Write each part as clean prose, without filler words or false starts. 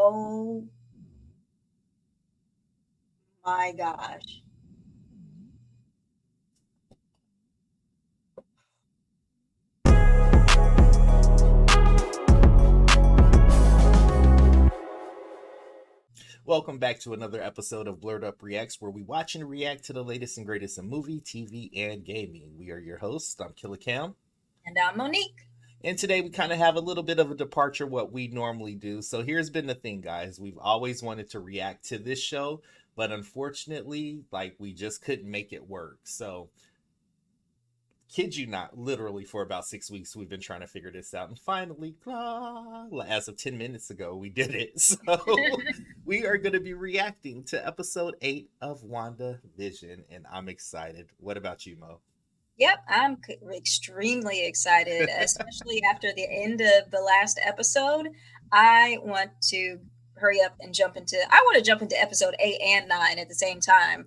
Oh my gosh. Welcome back to another episode of Blerd Up Reacts, where we watch and react to the latest and greatest in movie, TV, and gaming. We are your hosts. I'm Killer Cam. And I'm Monique. And today we kind of have a little bit of a departure what we normally do. So here's been the thing, guys. We've always wanted to react to this show, but unfortunately, we just couldn't make it work. So, kid you not, literally for about 6 weeks, we've been trying to figure this out. And finally, as of 10 minutes ago, we did it. So we are going to be reacting to episode 8 of WandaVision. And I'm excited. What about you, Mo? Yep, I'm extremely excited, especially after the end of the last episode. I want to hurry up and jump into episode 8 and 9 at the same time.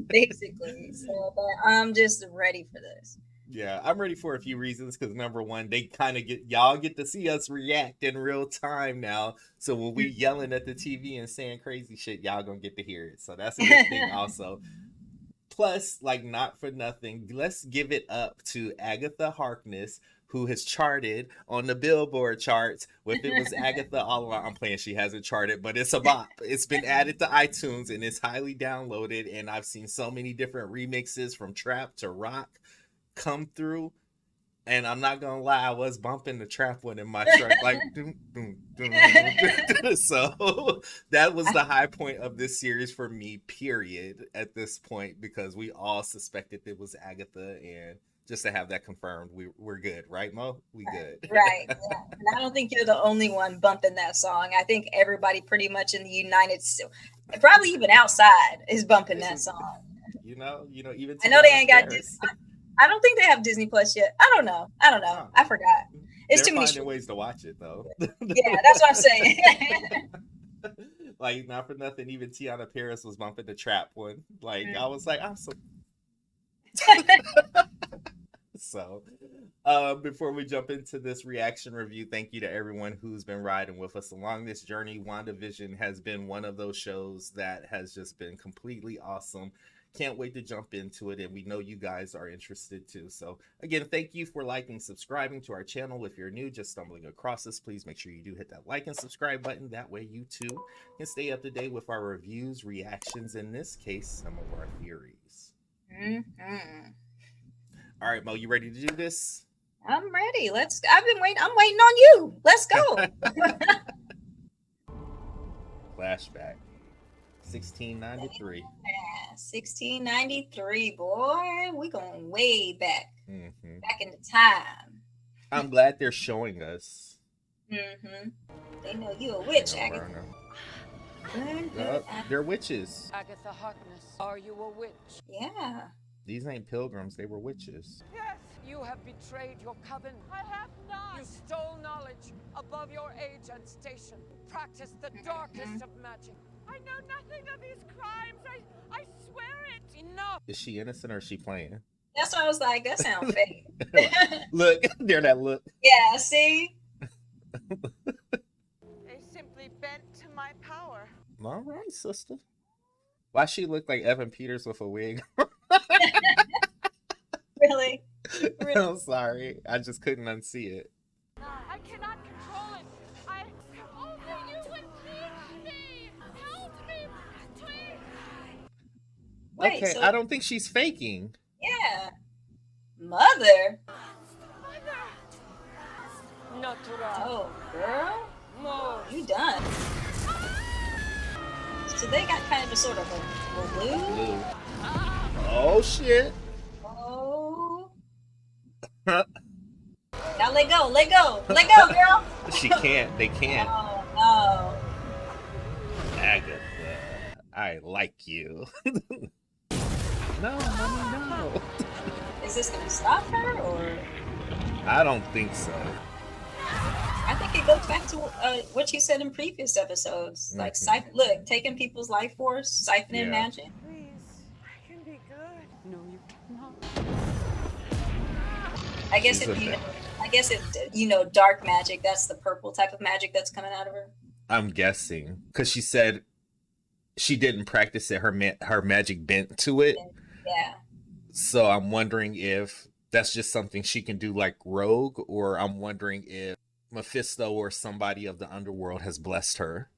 Basically. So but I'm just ready for this. Yeah, I'm ready for a few reasons because number one, they kind of y'all get to see us react in real time now. So when we yelling at the TV and saying crazy shit, y'all gonna get to hear it. So that's a good thing also. Plus, not for nothing, let's give it up to Agatha Harkness, who has charted on the Billboard charts. If it was Agatha all along, I'm playing, she hasn't charted, but it's a bop. It's been added to iTunes and it's highly downloaded. And I've seen so many different remixes from trap to rock come through. And I'm not gonna lie, I was bumping the trap one in my truck, doom, doom, doom. So that was the high point of this series for me, period, at this point, because we all suspected it was Agatha, and just to have that confirmed, we're good, right, Mo? We good. Right. Yeah. And I don't think you're the only one bumping that song. I think everybody pretty much in the United States, probably even outside, is bumping that song. You know, even I know they ain't got Disney. I don't think they have Disney Plus yet. I don't know. Oh. I forgot. It's They're too many finding ways to watch it though. Yeah, that's what I'm saying. Not for nothing, even Tiana Paris was bumping the trap one. I was like, I'm so. So, before we jump into this reaction review, thank you to everyone who's been riding with us along this journey. WandaVision has been one of those shows that has just been completely awesome. Can't wait to jump into it, and we know you guys are interested too. So again, thank you for liking, subscribing to our channel. If you're new, just stumbling across us, please make sure you do hit that like and subscribe button. That way you too can stay up to date with our reviews, reactions, in this case, some of our theories. All right, Mo, you ready to do this? I'm ready. I'm waiting on you. Let's go. Flashback. 1693. Yeah, 1693, boy. We going way back. Back in the time. I'm glad they're showing us. They know you a witch, Agatha. They're witches. Agatha Harkness, are you a witch? Yeah. These ain't pilgrims, they were witches. Yes, you have betrayed your coven. I have not. You stole knowledge above your age and station. Practiced the darkest of magic. I know nothing of these crimes. I swear it. Enough. Is she innocent or is she playing? That's what I was like. That sounds fake. Look, there that look. Yeah, see? They simply bent to my power. All right, sister. Why she look like Evan Peters with a wig? Really? I'm sorry. I just couldn't unsee it. I cannot control it. Only you would teach me. Help me, please. Wait, okay, so, I don't think she's faking. Yeah. Mother? Natural. Oh, girl. No. You done. So they got kind of a sort of a blue. Oh, shit. Oh. Now let go, let go, let go, girl. She can't. They can't. Oh, no. Agatha, I like you. No, mommy, no. Is this going to stop her, or? I don't think so. I think it goes back to what you said in previous episodes. Like, look, taking people's life force, siphoning magic. Please, I can be good. No, you cannot. I guess guess it, dark magic. That's the purple type of magic that's coming out of her. I'm guessing because she said she didn't practice it. Her magic bent to it. Yeah. So I'm wondering if that's just something she can do like Rogue, or I'm wondering if Mephisto or somebody of the underworld has blessed her.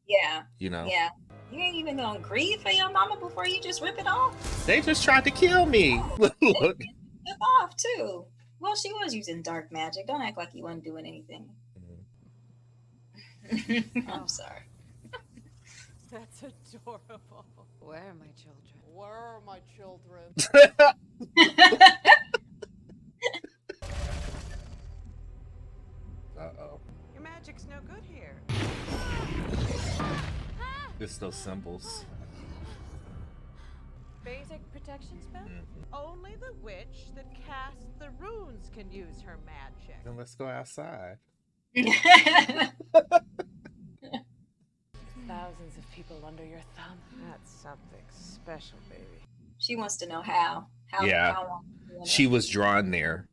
Yeah. You know? Yeah. You ain't even gonna grieve for your mama before you just rip it off? They just tried to kill me. Look. Rip off too. Well, she was using dark magic. Don't act like you wasn't doing anything. I'm sorry. That's adorable. Where are my children? Where are my children? Uh-oh. Your magic's no good here. It's those symbols. Basic protection spell? Only the witch that casts the runes can use her magic. Then let's go outside. Thousands of people under your thumb. That's something special, baby. She wants to know how. Yeah. How She was drawn there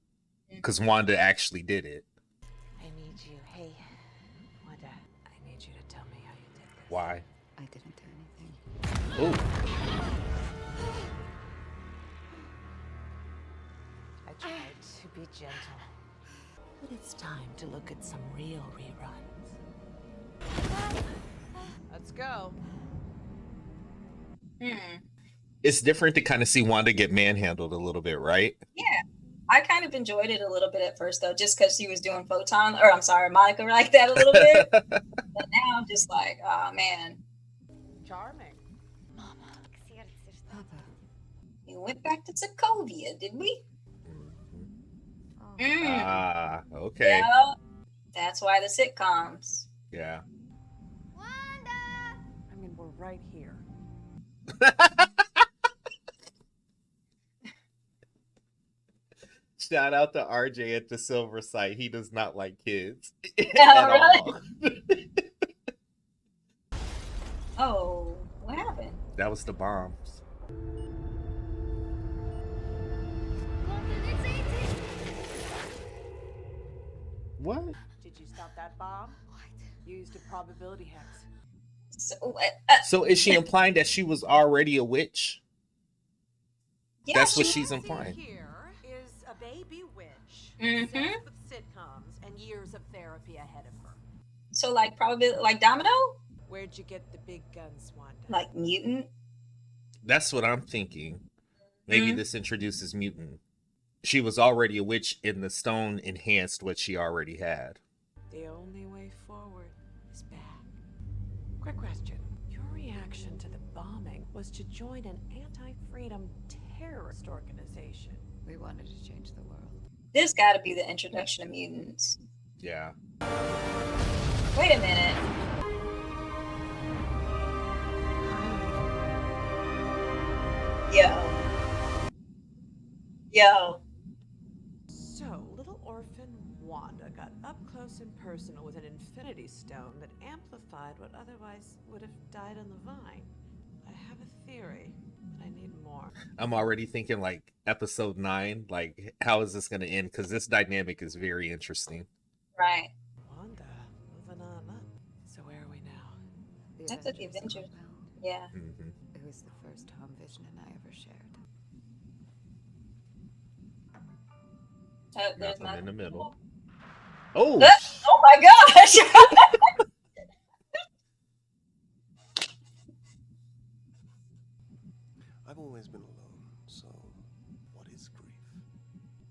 because Wanda actually did it. I need you. Hey, Wanda, I need you to tell me how you did this. Why? I didn't do anything. Oh. I tried to be gentle. But it's time to look at some real reruns. Let's go. It's different to kind of see Wanda get manhandled a little bit, right? Yeah. I kind of enjoyed it a little bit at first, though, just because she was doing Monica like that a little bit. But now I'm just like, oh, man. Charming. Papa. We went back to Sokovia, did we? Ah, okay. Yeah. That's why the sitcoms. Yeah. Wanda! I mean, we're right here. Shout out to RJ at the Silver site. He does not like kids at Really? all. Oh, what happened? That was the bombs. What? Did you stop that bomb? What? Used a probability hex. So is she implying that she was already a witch? Yeah, That's what she- she's implying. Here is a baby witch. Mhm. Obsessed with sitcoms and years of therapy ahead of her. So, like, probably like Domino? Where'd you get the big guns, Wanda? Like mutant? That's what I'm thinking. Maybe this introduces mutant. She was already a witch in the stone enhanced what she already had. The only way forward is back. Quick question. Your reaction to the bombing was to join an anti-freedom terrorist organization. We wanted to change the world. This got to be the introduction of mutants. Yeah. Wait a minute. Yo. So, little orphan Wanda got up close and personal with an infinity stone that amplified what otherwise would have died on the vine. I have a theory, but I need more. I'm already thinking like episode 9, like how is this going to end? Because this dynamic is very interesting. Right. Wanda, moving on up. So where are we now? That's what the Avengers. Yeah. Mm-hmm. It was the first home vision I ever shared. There's Nothing my... in the middle. Oh! Oh my gosh! I've always been alone, so what is grief,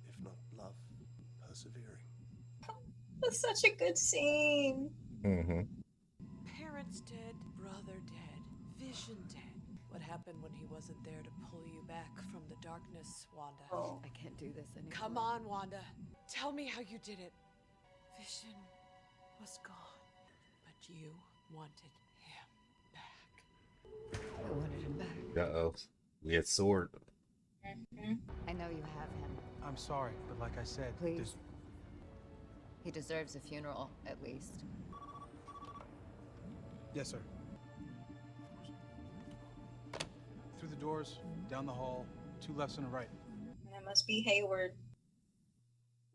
if not love persevering? That's such a good scene. Mm-hmm. Parents dead, brother dead, vision dead. What happened when he wasn't there to pull you back from the darkness, Wanda? Oh. I can't do this anymore. Come on, Wanda. Tell me how you did it. Vision was gone, but you wanted him back. I wanted him back. Uh-oh. We had sword. I know you have him. I'm sorry, but like I said, Please. He deserves a funeral, at least. Yes, sir. Through the doors, down the hall, 2 lefts and a right. That must be Hayward.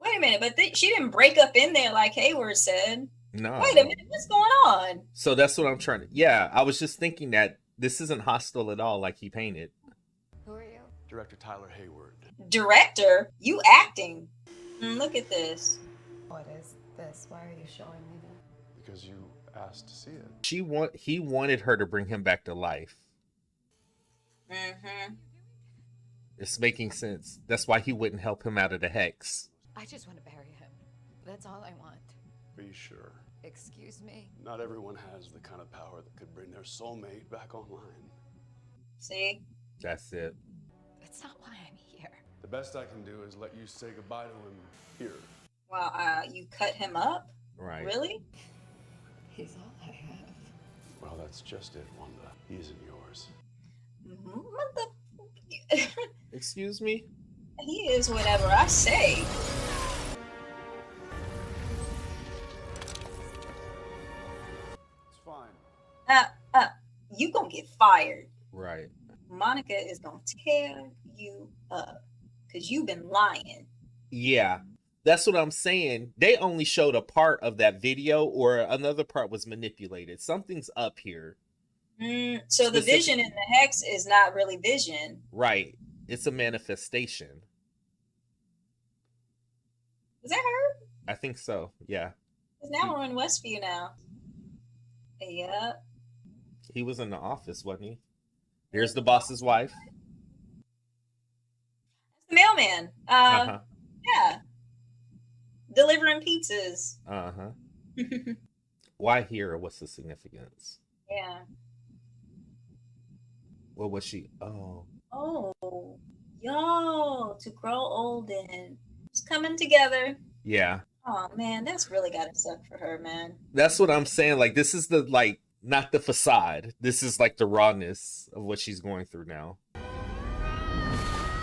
Wait a minute, but she didn't break up in there like Hayward said. No. Wait a minute, what's going on? So that's what I'm trying to. Yeah, I was just thinking that this isn't hostile at all, like he painted. Who are you? Director Tyler Hayward. Director, you acting? Look at this. What is this? Why are you showing me that? Because you asked to see it. He wanted her to bring him back to life. Mm-hmm. It's making sense. That's why he wouldn't help him out of the hex. I just want to bury him. That's all I want. Be sure. Excuse me? Not everyone has the kind of power that could bring their soulmate back online. See? That's it. That's not why I'm here. The best I can do is let you say goodbye to him here. Well, you cut him up? Right. Really? He's all I have. Well, that's just it, Wanda. He isn't yours. Excuse me? He is whatever I say. It's fine. You gonna get fired. Right. Monica is gonna tear you up because you've been lying. Yeah. That's what I'm saying. They only showed a part of that video, or another part was manipulated. Something's up here. So the vision in the hex is not really vision. Right. It's a manifestation. Is that her? I think so. Yeah. Because now we're in Westview now. Yeah. He was in the office, wasn't he? Here's the boss's wife. The mailman. Yeah. Delivering pizzas. Why here? What's the significance? Yeah. What was she? Oh, yo, to grow old and it's coming together. yeah. Oh man, that's really gotta suck for her, man. That's what I'm saying. Like, this is the, like, not the facade. This is like the rawness of what she's going through now.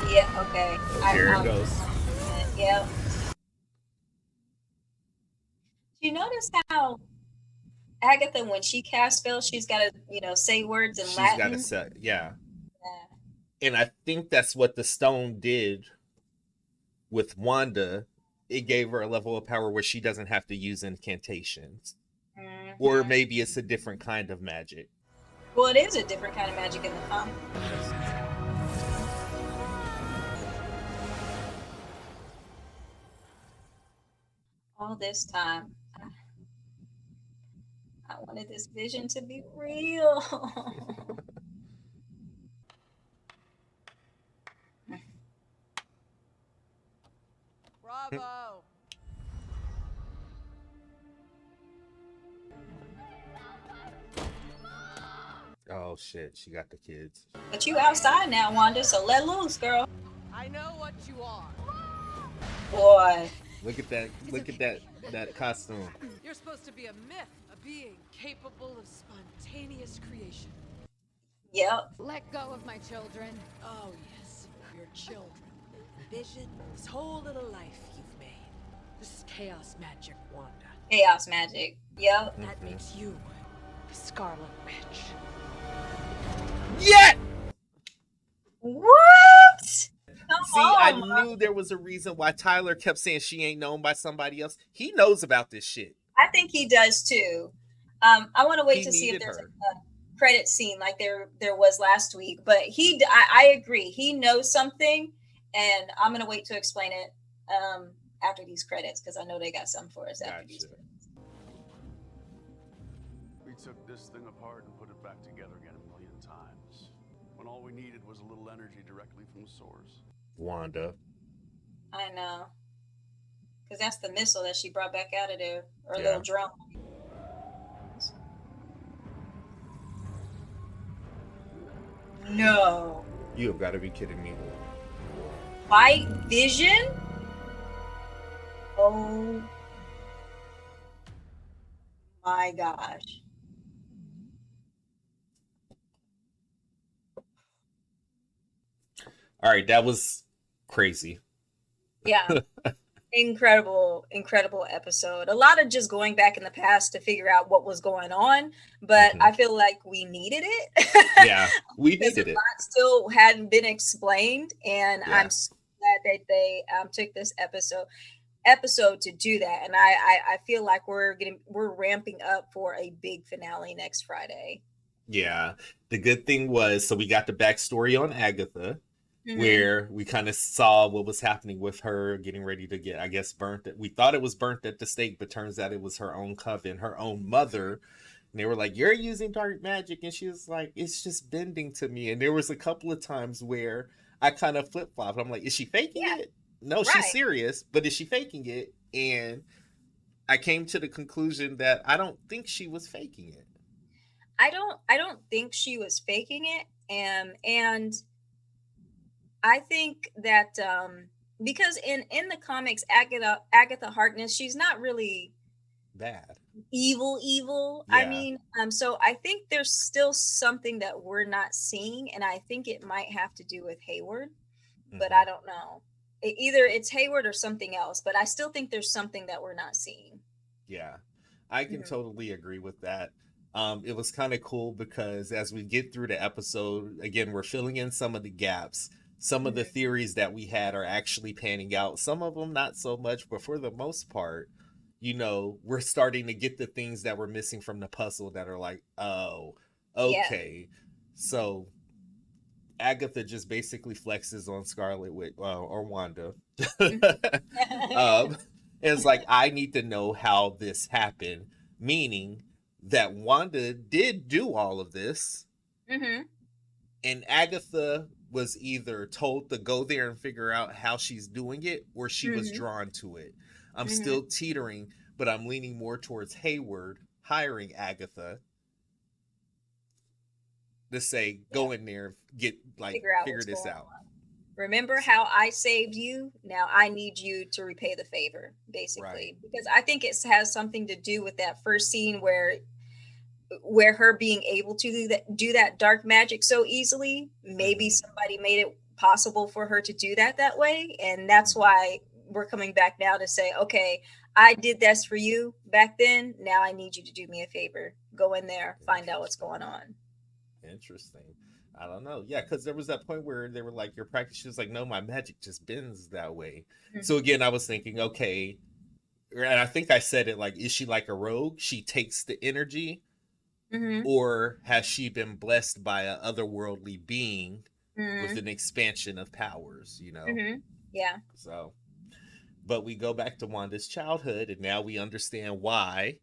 Yeah, okay. Here it goes. Yeah. You notice how Agatha, when she casts spells, she's got to, say words in Latin. She's got to say, yeah. And I think that's what the stone did with Wanda. It gave her a level of power where she doesn't have to use incantations. Mm-hmm. Or maybe it's a different kind of magic. Well, it is a different kind of magic in the comic. All this time, I wanted this vision to be real. Bravo! Oh shit, she got the kids. But you outside now, Wanda, so let loose, girl. I know what you are. Boy. Look at that. Look at that costume. You're supposed to be a myth, a being capable of spontaneous creation. Yep. Let go of my children. Oh yes, your children. Vision, this whole little life you've made. This is chaos magic, Wanda. Chaos magic. Yep. That makes you the Scarlet Witch. Yeah! What? See, I knew there was a reason why Tyler kept saying she ain't known by somebody else. He knows about this shit. I think he does too. I want to wait to see if there's a credit scene like there was last week. But I agree. He knows something, and I'm gonna wait to explain it after these credits because I know they got something for us after these credits. We took this thing apart and put it back together again a million times. When all we needed was a little energy directly from the source. Wanda. I know. Because that's the missile that she brought back out of there. Or a little drone. No. You have got to be kidding me. White Vision? Oh my gosh. All right, that was crazy. Yeah. Incredible episode. A lot of just going back in the past to figure out what was going on, but I feel like we needed it. Yeah, we needed it. A lot still hadn't been explained, and I'm so glad that they took this episode. episode to do that, and I feel like we're ramping up for a big finale next Friday. Yeah. The good thing was, so we got the backstory on Agatha, Mm-hmm. where we kind of saw what was happening with her getting ready to get, I guess, burnt. We thought it was burnt at the stake, but turns out it was her own coven, her own mother. And they were like, "You're using dark magic," and she was like, "It's just bending to me." And there was a couple of times where I kind of flip flopped. I'm like, "Is she faking Yeah, it? No, she's right. serious, but is she faking it?" And I came to the conclusion that I don't think she was faking it. I don't think she was faking it, and I think that because in the comics, Agatha Harkness, she's not really Bad. evil. I Yeah. mean, so I think there's still something that we're not seeing, and I think it might have to do with Hayward, but Hmm. I don't know. Either it's Hayward or something else, but I still think there's something that we're not seeing. Yeah, I can Hmm. totally agree with that. It was kind of cool because as we get through the episode, again, we're filling in some of the gaps. Some of the Hmm. theories that we had are actually panning out. Some of them not so much, but for the most part, we're starting to get the things that were missing from the puzzle that are like, oh, Yeah. okay. So Agatha just basically flexes on Scarlet Witch or Wanda. um, it's like, I need to know how this happened, meaning that Wanda did do all of this, Hmm. and Agatha was either told to go there and figure out how she's doing it, or she was Hmm. drawn to it. I'm Hmm. still teetering, but I'm leaning more towards Hayward hiring Agatha to say, Yeah. go in there, get like Figure out figure what's this going out. on. Remember So how I saved you? Now I need you to repay the favor, right. basically. Because I think it has something to do with that first scene where her being able to do that dark magic so easily. Maybe Mm-hmm. somebody made it possible for her to do that way, and that's Mm-hmm. why we're coming back now to say, okay, I did this for you back then. Now I need you to do me a favor. Go in there, find out what's Interesting. going on. Interesting. I don't know. Yeah, because there was that point where they were like, your practice. She was like, no, my magic just bends that way. So Hmm. again, I was thinking, okay, and I think I said it like, is she like a rogue? She takes the energy, Hmm. or has she been blessed by a otherworldly being with Hmm. an expansion of powers? Hmm. Yeah. So, but we go back to Wanda's childhood, and now we understand why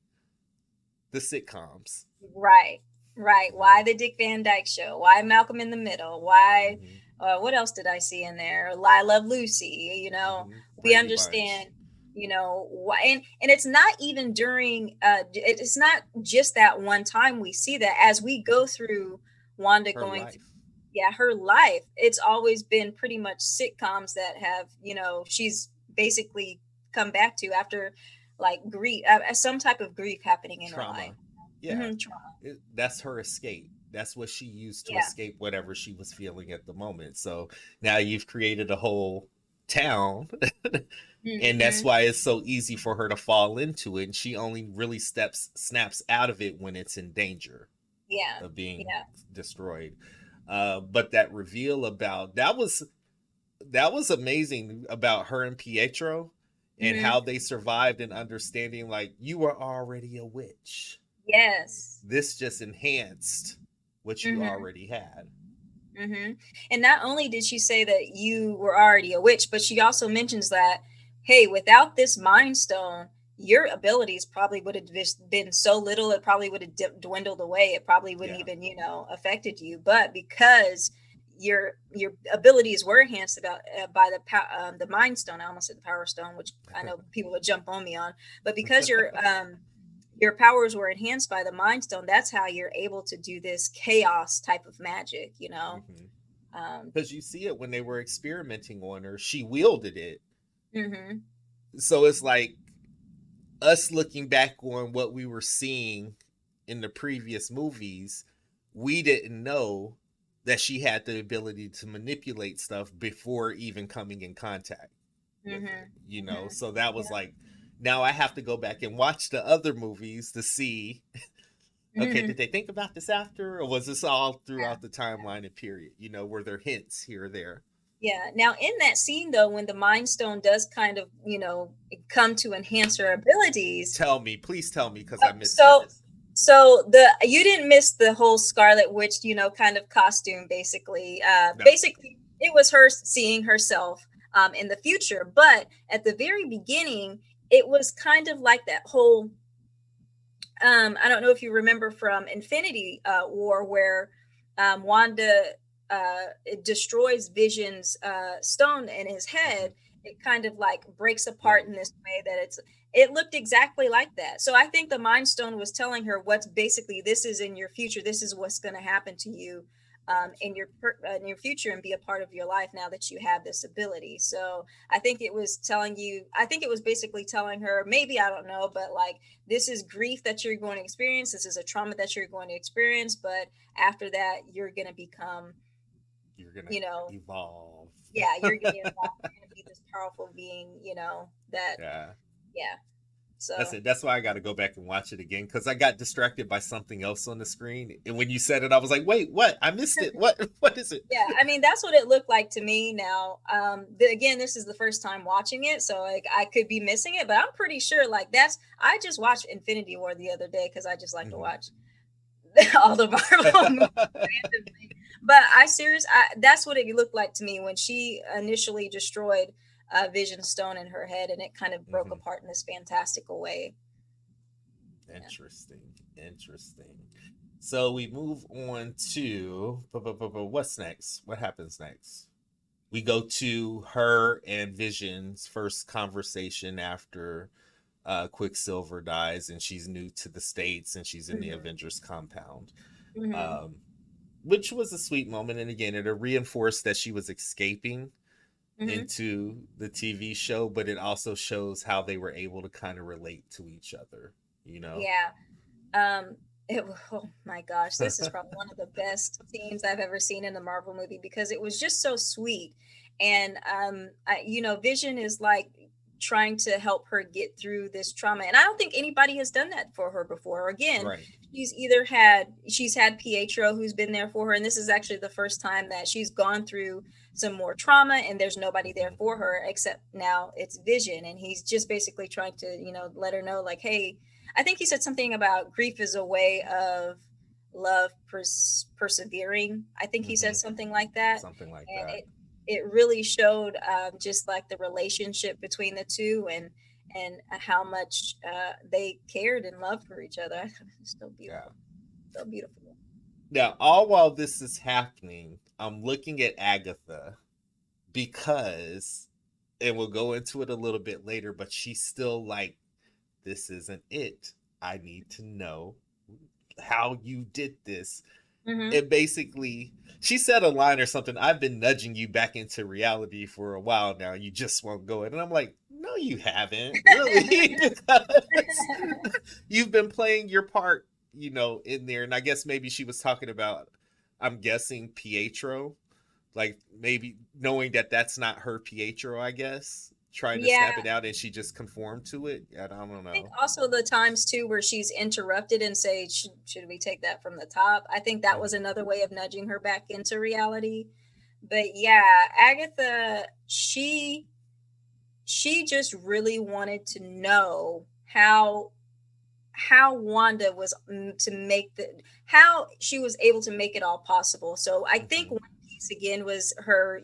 the sitcoms. Right, right. Hmm. Why the Dick Van Dyke Show? Why Malcolm in the Middle? Why? Hmm. What else did I see in there? I Love Lucy. Hmm. We Brady Bunch. understand. Why, and it's not even during. It's not just that one time we see that as we go through Wanda Her going through. life. Yeah, her life. It's always been pretty much sitcoms that have. She's basically come back to after like grief, some type of grief happening in her life. Trauma. Yeah, Hmm. that's her escape. That's what she used to Yeah. escape whatever she was feeling at the moment. So now you've created a whole town, and that's Mhm. why it's so easy for her to fall into it. And she only really snaps out of it when it's in danger Yeah. of being Yeah. destroyed. But that reveal about that was amazing about her and Pietro, and Mhm. how they survived, and understanding like, you were already a witch. Yes. This just enhanced what you Mhm. already had. Mhm. And not only did she say that you were already a witch, but she also mentions that, hey, without this mind stone, your abilities probably would have just been so little, it probably would have dwindled away. It probably wouldn't Yeah. even, affected you. But because your abilities were enhanced by the mind stone, I almost said the power stone, which I know people would jump on me on, but because your powers were enhanced by the mind stone, that's how you're able to do this chaos type of magic. Hmm. um Because you see it when they were experimenting on her, she wielded it. mhm. So it's like us looking back on what we were seeing in the previous movies, we didn't know that she had the ability to manipulate stuff before even coming in contact with it, Mhm. Mhm. So that was Yeah. like, now I have to go back and watch the other movies to see, okay, did Mhm. they think about this after, or was this all throughout the timeline and period? Were there hints here or there? Yeah. Now, in that scene, though, when the Mind Stone does kind of, come to enhance her abilities, Tell me, please tell me, because I missed it. so you didn't miss the whole Scarlet Witch, kind of costume. Basically, No. basically, it was her seeing herself in the future. But at the very beginning, it was kind of like that whole. I don't know if you remember from Infinity War, where Wanda it destroys Vision's stone in his head. It kind of like breaks apart Right. in this way that it looked exactly like that. So I think the Mind Stone was telling her what's basically, this is in your future. This is what's going to happen to you in your future and be a part of your life now that you have this ability. So I think it was telling you. I think it was basically telling her, maybe, I don't know, but like, this is grief that you're going to experience. This is a trauma that you're going to experience. But after that, you're going to become, You're gonna you know, evolve. yeah, you're going to evolve. You're going to be this powerful being, that, Yeah. yeah. So That's it. That's why I got to go back and watch it again, because I got distracted by something else on the screen. And when you said it, I was like, "Wait, what? I missed it. What? What is it?" yeah, I mean, that's what it looked like to me. Now, again, this is the first time watching it, so like I could be missing it, but I'm pretty sure like I just watched Infinity War the other day because I just like to watch all the Marvel movies randomly. But that's what it looked like to me when she initially destroyed Vision Stone in her head, and it kind of broke apart in this fantastical way. Interesting. Interesting. So we move on to what's next? What happens next? We go to her and Vision's first conversation after Quicksilver dies, and she's new to the States, and she's in the Avengers compound. Which was a sweet moment, and again, it reinforced that she was escaping into the TV show, but it also shows how they were able to kind of relate to each other, Yeah. Oh my gosh, this is probably one of the best scenes I've ever seen in a Marvel movie because it was just so sweet. And Vision is like trying to help her get through this trauma, and I don't think anybody has done that for her before. Again, right. she's had Pietro who's been there for her, and this is actually the first time that she's gone through some more trauma, and there's nobody there for her except now it's Vision, and he's just basically trying to let her know, like, hey, I think he said something about grief is a way of love persevering. I think he said something like that. Something like and that. it really showed just like the relationship between the two, and how much they cared and loved for each other. I thought it was so beautiful. Yeah. So beautiful. Now, all while this is happening, I'm looking at Agatha because, and we'll go into it a little bit later, but she's still like, this isn't it. I need to know how you did this. And basically, she said a line or something, I've been nudging you back into reality for a while now. You just won't go in. And I'm like, no, you haven't. Really? You've been playing your part, in there. And I guess maybe she was talking about, I'm guessing, Pietro. Like, maybe knowing that that's not her Pietro, I guess. Trying to snap it out, and she just conformed to it. I don't know. I think also the times too where she's interrupted and say, should we take that from the top? I think that was another way of nudging her back into reality. But yeah, Agatha, she just really wanted to know how Wanda was how she was able to make it all possible. So I think one piece again was her,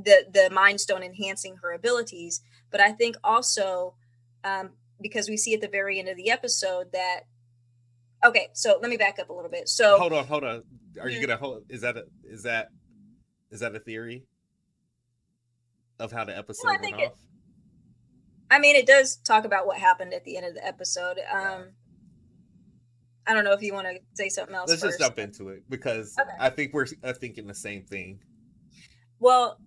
the Mind Stone enhancing her abilities, but I think also because we see at the very end of the episode that. Okay, so let me back up a little bit. So hold on. Are you gonna hold? Is that a theory of how the episode went off? I mean, it does talk about what happened at the end of the episode. I don't know if you want to say something else. Let's just jump into it because I think we're thinking the same thing. Well,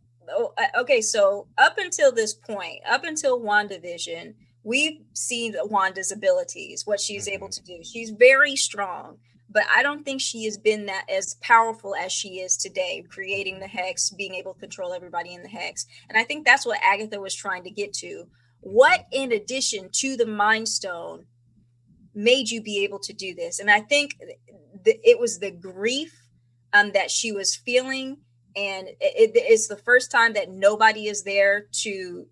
okay, so up until this point, up until WandaVision, we've seen Wanda's abilities, what she's able to do. She's very strong, but I don't think she has been that as powerful as she is today, creating the Hex, being able to control everybody in the Hex. And I think that's what Agatha was trying to get to. What, in addition to the Mind Stone, made you be able to do this? And I think it was the grief that she was feeling, and it's the first time that nobody is there to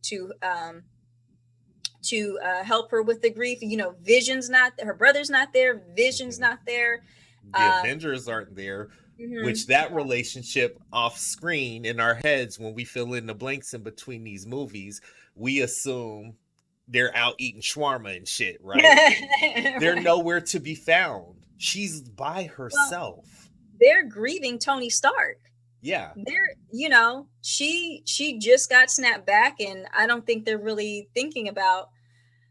help her with the grief. You know, Vision's not, her brother's not there, Vision's Mhm. not there. The Avengers aren't there, Mhm. which that relationship off screen in our heads, when we fill in the blanks in between these movies, we assume they're out eating shawarma and shit, right? They're Right. nowhere to be found. She's by Well, herself. they're grieving Tony Stark. Yeah. They're, you know, she just got snapped back, and I don't think they're really thinking about,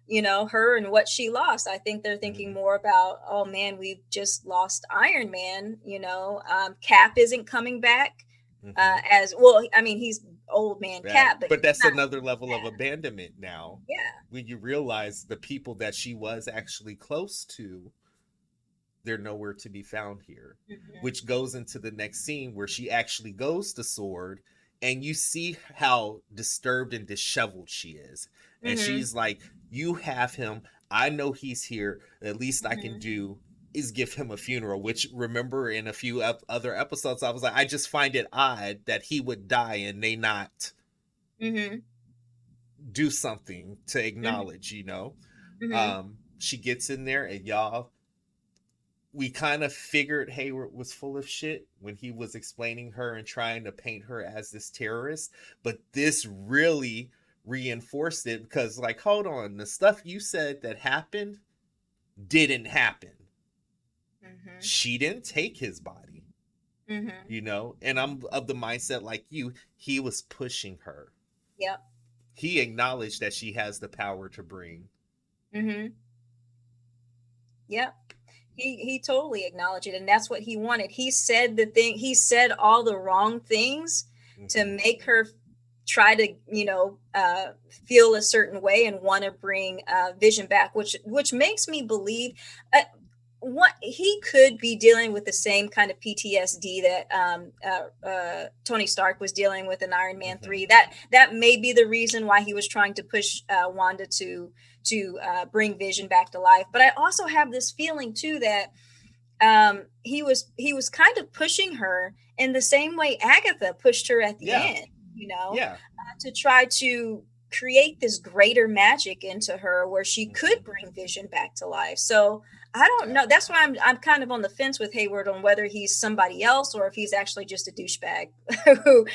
you know, her and what she lost. I think they're thinking Mhm. more about, oh man, we've just lost Iron Man. You know, Cap isn't coming back Mhm. as well. I mean, he's old man Right. Cap, but But he's that's not. another level of Yeah, abandonment now. yeah. When you realize the people that she was actually close to, they're nowhere to be found here. Hmm. Which goes into the next scene where she actually goes to Sword, and you see how disturbed and disheveled she is. And Hmm. she's like, "You have him. I know he's here. The least I can Hmm. do is give him a funeral." Which, remember, in a few other episodes, I was like, I just find it odd that he would die and they not Hmm. do something to Hmm. acknowledge, you know? Hmm. She gets in there, and y'all, we kind of figured Hayward was full of shit when he was explaining her and trying to paint her as this terrorist. But this really reinforced it, because, like, hold on, the stuff you said that happened didn't happen. Hmm. She didn't take his body, Hmm. you know? And I'm of the mindset like you, he was pushing her. Yep. He acknowledged that she has the power to bring. Hmm. Yep. He totally acknowledged it, and that's what he wanted. He said the thing. He said all the wrong things to Mm-hmm. make her try to, you know, feel a certain way and want to bring Vision back, which makes me believe. Uh, what he could be dealing with the same kind of PTSD that Tony Stark was dealing with in Iron Man Mm-hmm. 3. That may be the reason why he was trying to push Wanda to bring Vision back to life. But I also have this feeling too that he was kind of pushing her in the same way Agatha pushed her at the Yeah. end, you know, Yeah. to try to create this greater magic into her where she could Mm-hmm. bring Vision back to life. So I don't Yeah. know. That's why I'm kind of on the fence with Hayward on whether he's somebody else or if he's actually just a douchebag who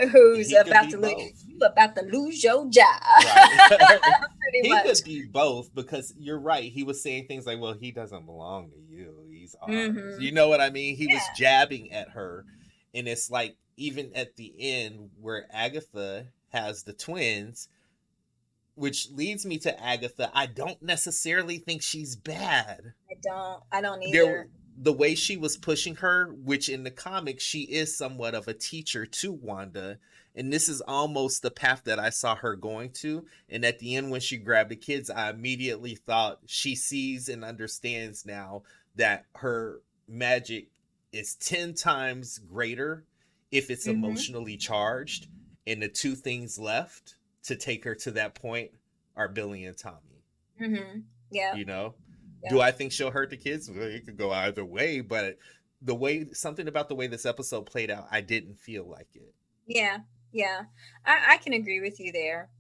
who's He could about be to lose, both. you about to lose your job. Right. Pretty He much. could be both, because you're right. He was saying things like, well, he doesn't belong to you. He's ours. Hmm. You know what I mean? He was Yeah. jabbing at her. And it's like, even at the end where Agatha has the twins, which leads me to Agatha, I don't necessarily think she's bad. I don't There, either. the way she was pushing her, which in the comics she is somewhat of a teacher to Wanda, and this is almost the path that I saw her going to. And at the end, when she grabbed the kids, I immediately thought she sees and understands now that her magic is 10 times greater if it's Hmm. emotionally charged, and the two things left to take her to that point are Billy and Tommy, Hmm. Yeah. you know? Do Yeah. I think she'll hurt the kids? Well, it could go either way, but the way, something about the way this episode played out, I didn't feel like it. Yeah. Yeah. I can agree with you there.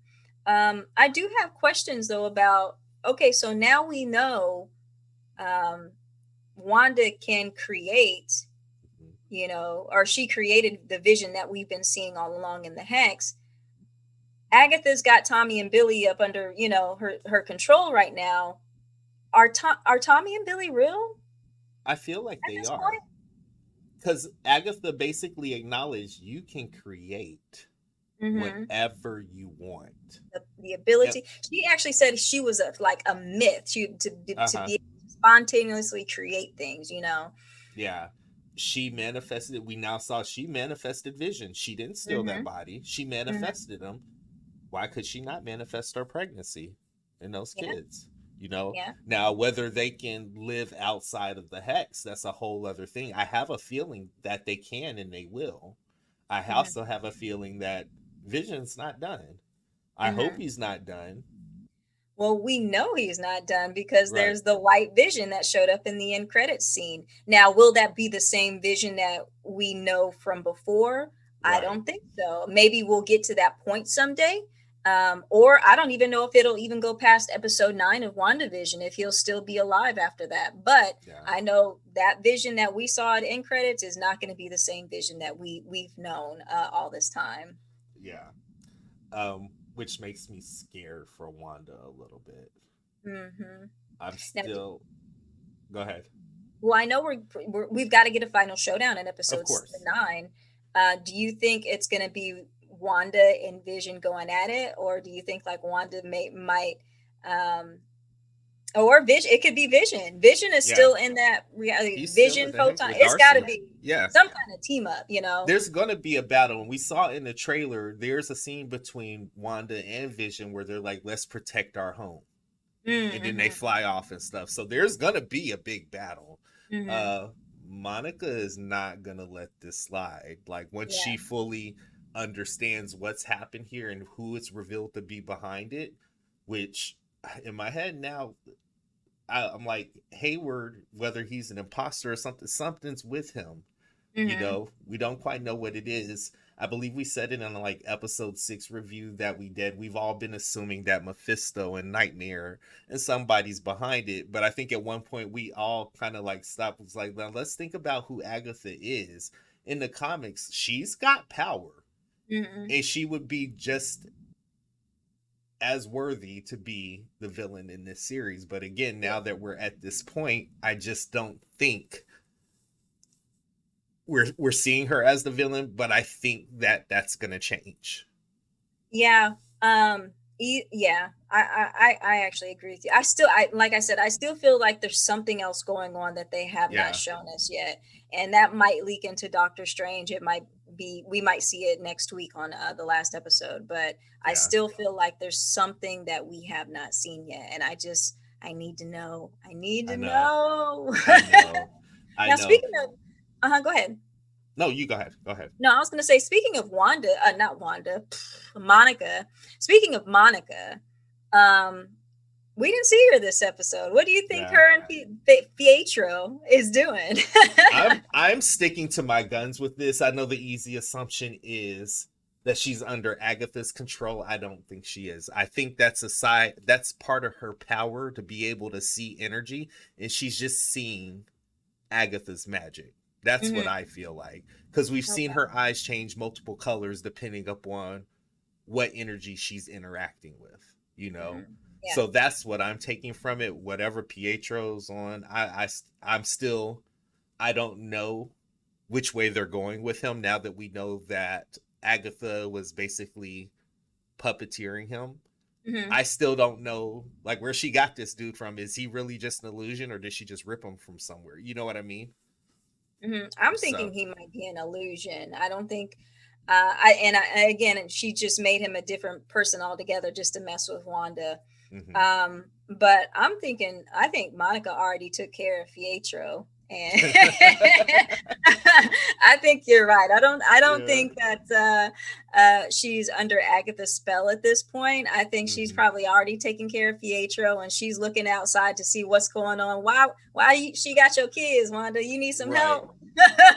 I do have questions though about, okay, so now we know um, Wanda can create, Mhm. you know, or she created the Vision that we've been seeing all along in the Hex. Agatha's got Tommy and Billy up under, you know, her control right now. Are Tommy and Billy real I feel like at they this are. point? Because Agatha basically acknowledged you can create Hmm. whatever you want. The Yep. ability. She actually said she was like a myth. To Uh-huh. be able to spontaneously create things. You know. Yeah. She manifested it. We now saw she manifested Vision. She didn't steal that Hmm. body. She Hmm. manifested him. Why could she not manifest her pregnancy and those Yeah. kids? You know, Yeah. now whether they can live outside of the hex, that's a whole other thing. I have a feeling that they can and they will. I Hmm. also have a feeling that Vision's not done. I hope Hmm. he's not done. Well, we know he's not done because Right. there's the white vision that showed up in the end credits scene. Now, will that be the same vision that we know from before? I Right. don't think so. Maybe we'll get to that point someday. Or I don't even know if it'll even go past episode 9 of WandaVision, if he'll still be alive after that. But Yeah. I know that vision that we saw at end credits is not going to be the same vision that we've known all this time. Yeah. Which makes me scared for Wanda a little bit. Hmm. I'm Now, still. Go ahead. well, I know we've got to get a final showdown in Of episodes course. 9. Do you think it's going to be Wanda and Vision going at it, or do you think like Wanda might, um, or Vision? It could be Vision. Vision is Yeah. still in that reality. He's still in Vision, the hang Photon. with It's got to Darcy. be Yeah. some kind of team up, you know. There's gonna be a battle, and we saw in the trailer. There's a scene between Wanda and Vision where they're like, "Let's protect our home," and then they Mm-hmm. fly off and stuff. So there's gonna be a big battle. Mm-hmm. Uh, Monica is not gonna let this slide. Like once Yeah. she fully understands what's happened here and who it's revealed to be behind it, which in my head now I'm like Hayward, whether he's an imposter or something, something's with him. Mm-hmm. We don't quite know what it is. I believe we said it in like episode 6 review that we did. We've all been assuming that Mephisto and Nightmare and somebody's behind it. But I think at one point we all kind of like stopped. Was like, now let's think about who Agatha is. In the comics, she's got power. Mm-hmm. And she would be just as worthy to be the villain in this series. But again, now that we're at this point, I just don't think we're seeing her as the villain, but I think that that's gonna change. Yeah. Yeah. I actually agree with you. I like I said, I still feel like there's something else going on that they have not Yeah, shown us yet, and that might leak into Doctor Strange. It might be we might see it next week on the last episode, but I yeah, still feel like there's something that we have not seen yet, and I need to know. I need I to know, know. I know, I Now, know. speaking of, go ahead. No, you go ahead. Go ahead. No, I was going to say, speaking of Wanda, not Wanda, Monica. Speaking of Monica, um, we didn't see her this episode. What do you think Yeah, her and Pietro is doing? I'm sticking to my guns with this. I know the easy assumption is that she's under Agatha's control. I don't think she is. I think that's part of her power to be able to see energy, and she's just seeing Agatha's magic. That's what Hmm. I feel like, because we've seen Okay. her eyes change multiple colors depending upon what energy she's interacting with, you know. Hmm. Yeah. So that's what I'm taking from it. Whatever Pietro's on, I'm still, I don't know which way they're going with him now that we know that Agatha was basically puppeteering him. Hmm. I still don't know like where she got this dude from. Is he really just an illusion, or did she just rip him from somewhere? You know what I mean? I'm thinking So, he might be an illusion. I don't think. Again, she just made him a different person altogether just to mess with Wanda. mhm. But I think Monica already took care of Pietro, and I think you're right. I don't Yeah. think that she's under Agatha's spell at this point. I think she's Hmm. probably already taking care of Pietro, and she's looking outside to see what's going on. She got your kids, Wanda? You need some Right. help.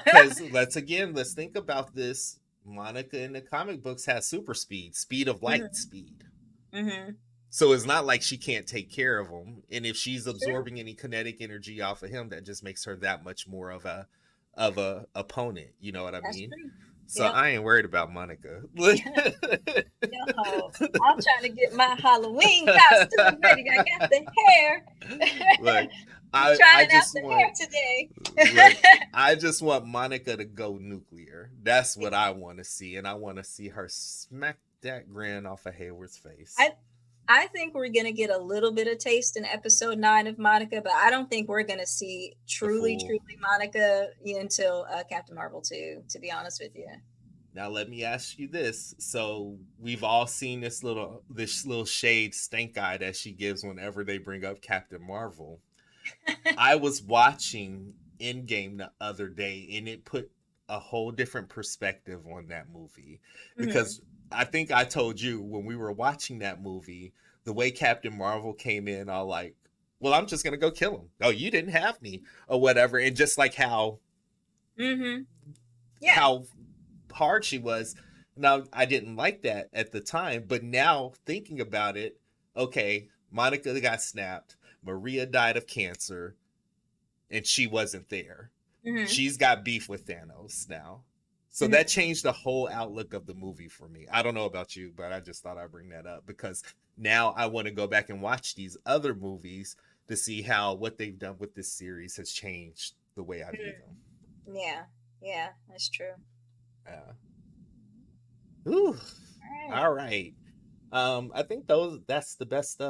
Because let's think about this. Monica in the comic books has super speed, speed of light Hmm. speed. Hmm. So it's not like she can't take care of him. And if she's True. absorbing any kinetic energy off of him, that just makes her that much more of a opponent. You know what I That's mean? true. So Yep. I ain't worried about Monica. Yo, I'm trying to get my Halloween costume ready. I got the hair. Look, I'm I trying out just the want hair today. look, I just want Monica to go nuclear. That's what I want to see, and I want to see her smack that grin off of Hayward's face. I I think we're gonna get a little bit of taste in episode 9 of Monica, but I don't think we're gonna see The truly, fool. truly Monica until Captain Marvel 2. To be honest with you. Now let me ask you this. So we've all seen this little shade stink eye that she gives whenever they bring up Captain Marvel. I was watching Endgame the other day and it put a whole different perspective on that movie Hmm. because I think I told you when we were watching that movie, the way Captain Marvel came in, all like, well, I'm just gonna go kill him. Oh, you didn't have me, or whatever, and just like how Yeah. how hard she was. Now, I didn't like that at the time, but now thinking about it, okay, Monica got snapped, Maria died of cancer, and she wasn't there. She's got beef with Thanos now. So that changed the whole outlook of the movie for me. I don't know about you, but I just thought I'd bring that up because now I want to go back and watch these other movies to see how what they've done with this series has changed the way I view them. Yeah, that's true. Ooh. All right. I think that's the best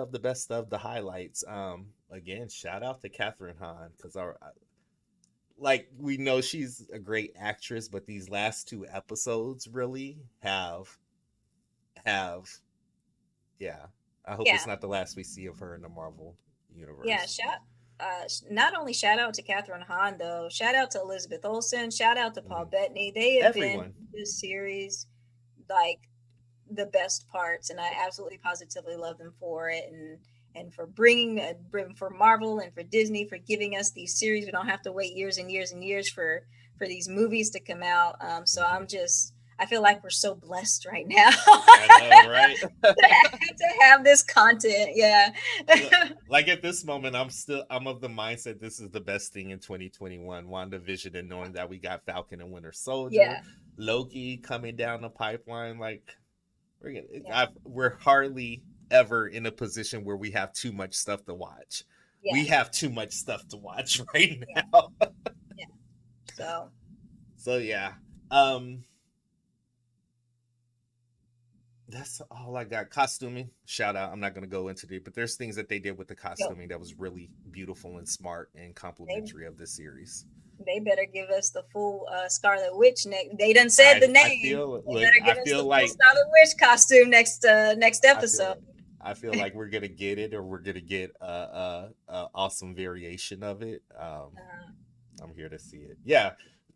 of the highlights. Again, shout out to Catherine Hahn because like we know she's a great actress, but these last 2 episodes really have yeah. I hope it's not the last we see of her in the Marvel universe. Yeah, not only shout out to Catherine Hahn though, shout out to Elizabeth Olsen, shout out to Paul Bettany. They have been in this series like the best parts, and I absolutely positively love them for it, and for bringing for Marvel and for Disney for giving us these series. We don't have to wait years and years and years for these movies to come out. So I feel like we're so blessed right now. I know, right? to have this content. Yeah. Like at this moment, I'm of the mindset this is the best thing in 2021. WandaVision, and knowing that we got Falcon and Winter Soldier, Loki coming down the pipeline. Like we're hardly ever in a position where we have too much stuff to watch. We have too much stuff to watch right now. So yeah. That's all I got. Costuming, shout out. I'm not going to go into it, but there's things that they did with the costuming that was really beautiful and smart and complimentary of this series. They better give us the full Scarlet Witch. They done said the name. I feel like Scarlet Witch costume next episode. I feel like we're gonna get it, or we're gonna get a awesome variation of it. I'm here to see it. Yeah.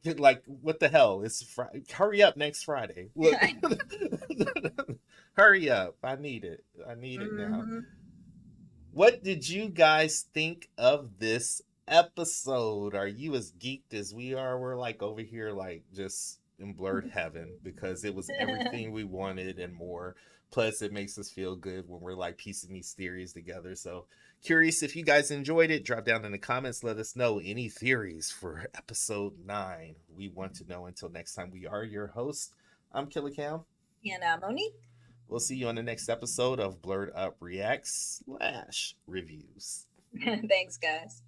Like, what the hell? It's Friday. Hurry up next Friday. Look. Hurry up. I need it now. What did you guys think of this episode? Are you as geeked as we are? We're like over here like just in blurred heaven because it was everything we wanted and more. Plus it makes us feel good when we're like piecing these theories together. So curious if you guys enjoyed it. Drop down in the comments. Let us know any theories for episode 9. We want to know. Until next time, we are your host. I'm Killer Cam. And I'm Monique. We'll see you on the next episode of Blerd Up Reacts / Reviews. Thanks, guys.